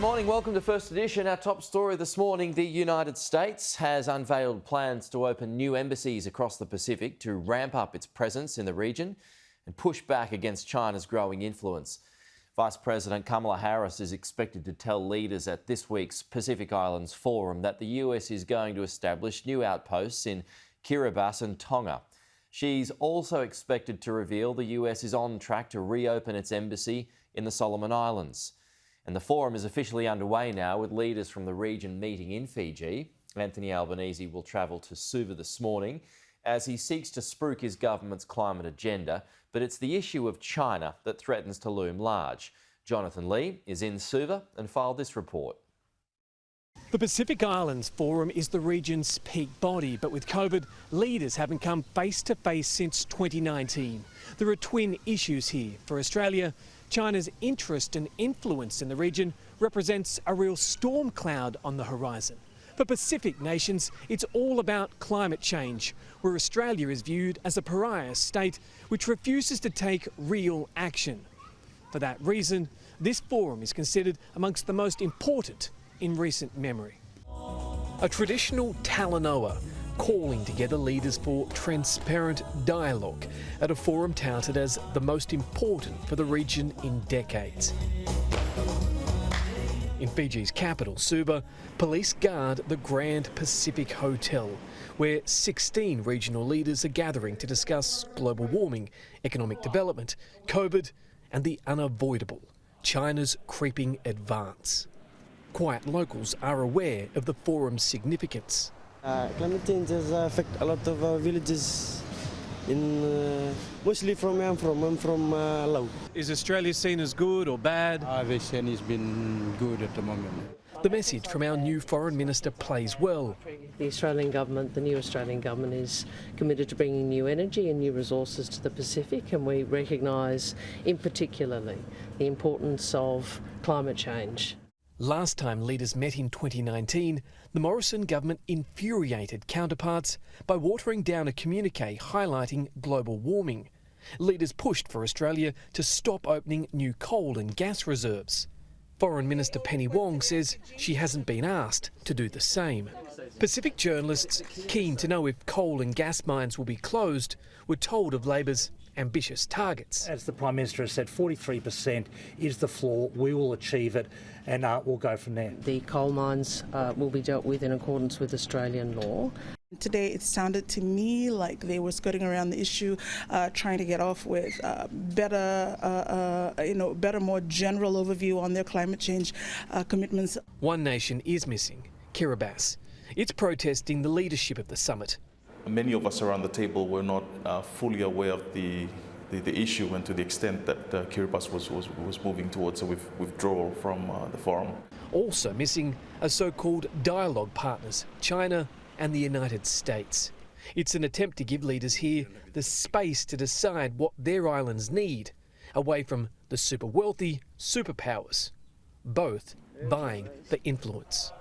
Morning, welcome to First Edition. Our top story this morning, the United States has unveiled plans to open new embassies across the Pacific to ramp up its presence in the region and push back against China's growing influence. Vice President Kamala Harris is expected to tell leaders at this week's Pacific Islands Forum that the US is going to establish new outposts in Kiribati and Tonga. She's also expected to reveal the US is on track to reopen its embassy in the Solomon Islands. And the forum is officially underway now, with leaders from the region meeting in Fiji. Anthony Albanese will travel to Suva this morning as he seeks to spruik his government's climate agenda. But it's the issue of China that threatens to loom large. Jonathan Lee is in Suva and filed this report. The Pacific Islands Forum is the region's peak body, but with COVID, leaders haven't come face to face since 2019. There are twin issues here. For Australia, China's interest and influence in the region represents a real storm cloud on the horizon. For Pacific nations, it's all about climate change, where Australia is viewed as a pariah state which refuses to take real action. For that reason, this forum is considered amongst the most important in recent memory. A traditional Talanoa, calling together leaders for transparent dialogue at a forum touted as the most important for the region in decades. In Fiji's capital, Suva, police guard the Grand Pacific Hotel, where 16 regional leaders are gathering to discuss global warming, economic development, COVID, and the unavoidable, China's creeping advance. Quiet locals are aware of the forum's significance. Climate change has affected a lot of villages, mostly from where I'm from Laos. Is Australia seen as good or bad? They're saying it's been good at the moment. The message from our new Foreign Minister plays well. The Australian government, the new Australian government, is committed to bringing new energy and new resources to the Pacific, and we recognise in particularly the importance of climate change. Last time leaders met in 2019, the Morrison government infuriated counterparts by watering down a communique highlighting global warming. Leaders pushed for Australia to stop opening new coal and gas reserves. Foreign Minister Penny Wong says she hasn't been asked to do the same. Pacific journalists, keen to know if coal and gas mines will be closed, were told of Labor's ambitious targets. As the Prime Minister has said, 43% is the floor. We will achieve it and we'll go from there. The coal mines will be dealt with in accordance with Australian law. Today it sounded to me like they were skirting around the issue, trying to get off with better, more general overview on their climate change commitments. One nation is missing, Kiribati. It's protesting the leadership of the summit. Many of us around the table were not fully aware of the issue and to the extent that Kiribati was moving towards a withdrawal from the forum. Also missing are so-called dialogue partners, China and the United States. It's an attempt to give leaders here the space to decide what their islands need, away from the super wealthy superpowers, both vying for influence.